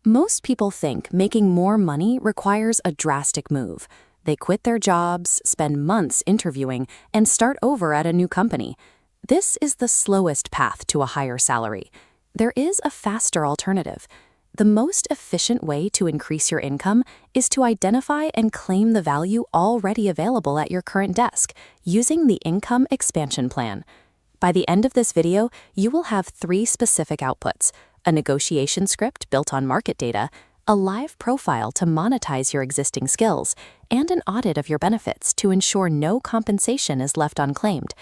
Most people think making more money requires a drastic move. They quit their jobs, spend months interviewing, and start over at a new company. This is the slowest path to a higher salary. There is a faster alternative. The most efficient way to increase your income is to identify and claim the value already available at your current desk using the Income Expansion Plan. By the end of this video, you will have 3 specific outputs: a negotiation script built on market data, a live profile to monetize your existing skills, and an audit of your benefits to ensure no compensation is left unclaimed.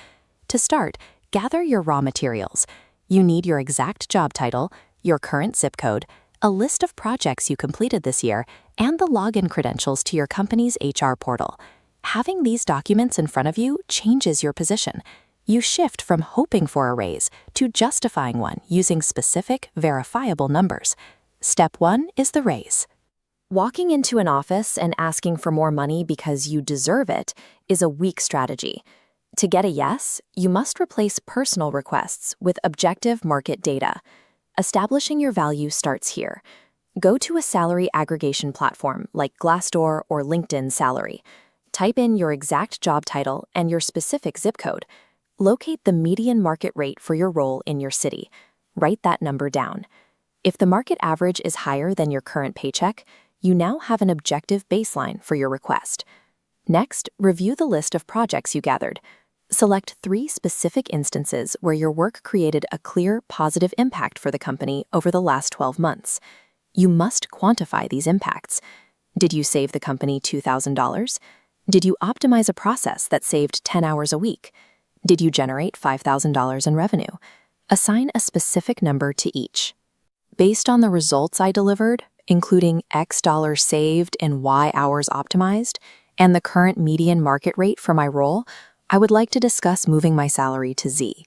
To start, gather your raw materials. You need your exact job title, your current zip code, a list of projects you completed this year, and the login credentials to your company's HR portal. Having these documents in front of you changes your position. You shift from hoping for a raise to justifying one using specific, verifiable numbers. Step 1 is the raise. Walking into an office and asking for more money because you deserve it is a weak strategy. To get a yes, you must replace personal requests with objective market data. Establishing your value starts here. Go to a salary aggregation platform like Glassdoor or LinkedIn Salary. Type in your exact job title and your specific zip code. Locate the median market rate for your role in your city. Write that number down. If the market average is higher than your current paycheck, you now have an objective baseline for your request. Next, review the list of projects you gathered. Select 3 specific instances where your work created a clear, positive impact for the company over the last 12 months. You must quantify these impacts. Did you save the company $2,000? Did you optimize a process that saved 10 hours a week? Did you generate $5,000 in revenue? Assign a specific number to each. Based on the results I delivered, including X dollars saved and Y hours optimized, and the current median market rate for my role, I would like to discuss moving my salary to Z.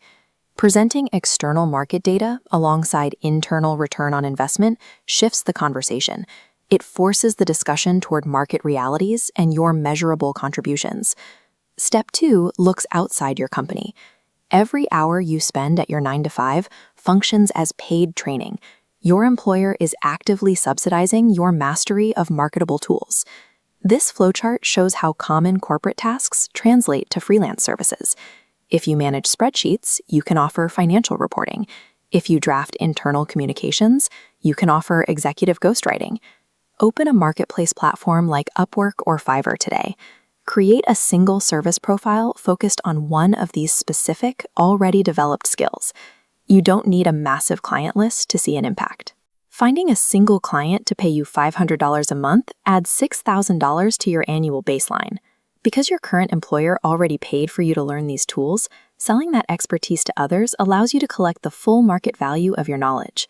Presenting external market data alongside internal return on investment shifts the conversation. It forces the discussion toward market realities and your measurable contributions. Step 2 looks outside your company. Every hour you spend at your 9-to-5 functions as paid training. Your employer is actively subsidizing your mastery of marketable tools. This flowchart shows how common corporate tasks translate to freelance services. If you manage spreadsheets, you can offer financial reporting. If you draft internal communications, you can offer executive ghostwriting. Open a marketplace platform like Upwork or Fiverr today. Create a single service profile focused on one of these specific, already developed skills. You don't need a massive client list to see an impact. Finding a single client to pay you $500 a month adds $6,000 to your annual baseline. Because your current employer already paid for you to learn these tools, selling that expertise to others allows you to collect the full market value of your knowledge.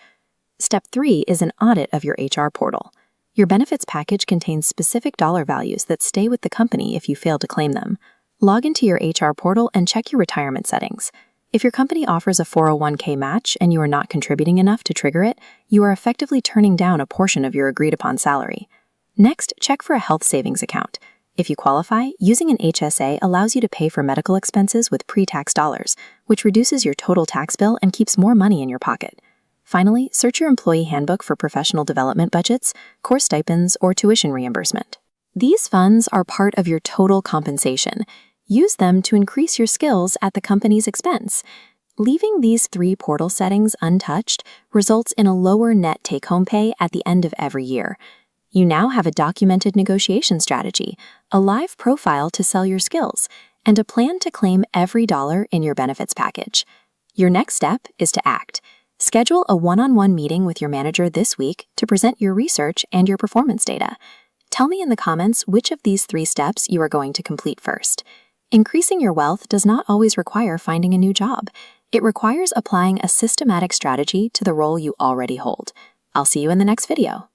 Step 3 is an audit of your HR portal. Your benefits package contains specific dollar values that stay with the company if you fail to claim them. Log into your HR portal and check your retirement settings. If your company offers a 401k match and you are not contributing enough to trigger it, you are effectively turning down a portion of your agreed-upon salary. Next, check for a health savings account. If you qualify, using an HSA allows you to pay for medical expenses with pre-tax dollars, which reduces your total tax bill and keeps more money in your pocket. Finally, search your employee handbook for professional development budgets, course stipends, or tuition reimbursement. These funds are part of your total compensation. Use them to increase your skills at the company's expense. Leaving these 3 portal settings untouched results in a lower net take-home pay at the end of every year. You now have a documented negotiation strategy, a live profile to sell your skills, and a plan to claim every dollar in your benefits package. Your next step is to act. Schedule a one-on-one meeting with your manager this week to present your research and your performance data. Tell me in the comments which of these 3 steps you are going to complete first. Increasing your wealth does not always require finding a new job. It requires applying a systematic strategy to the role you already hold. I'll see you in the next video.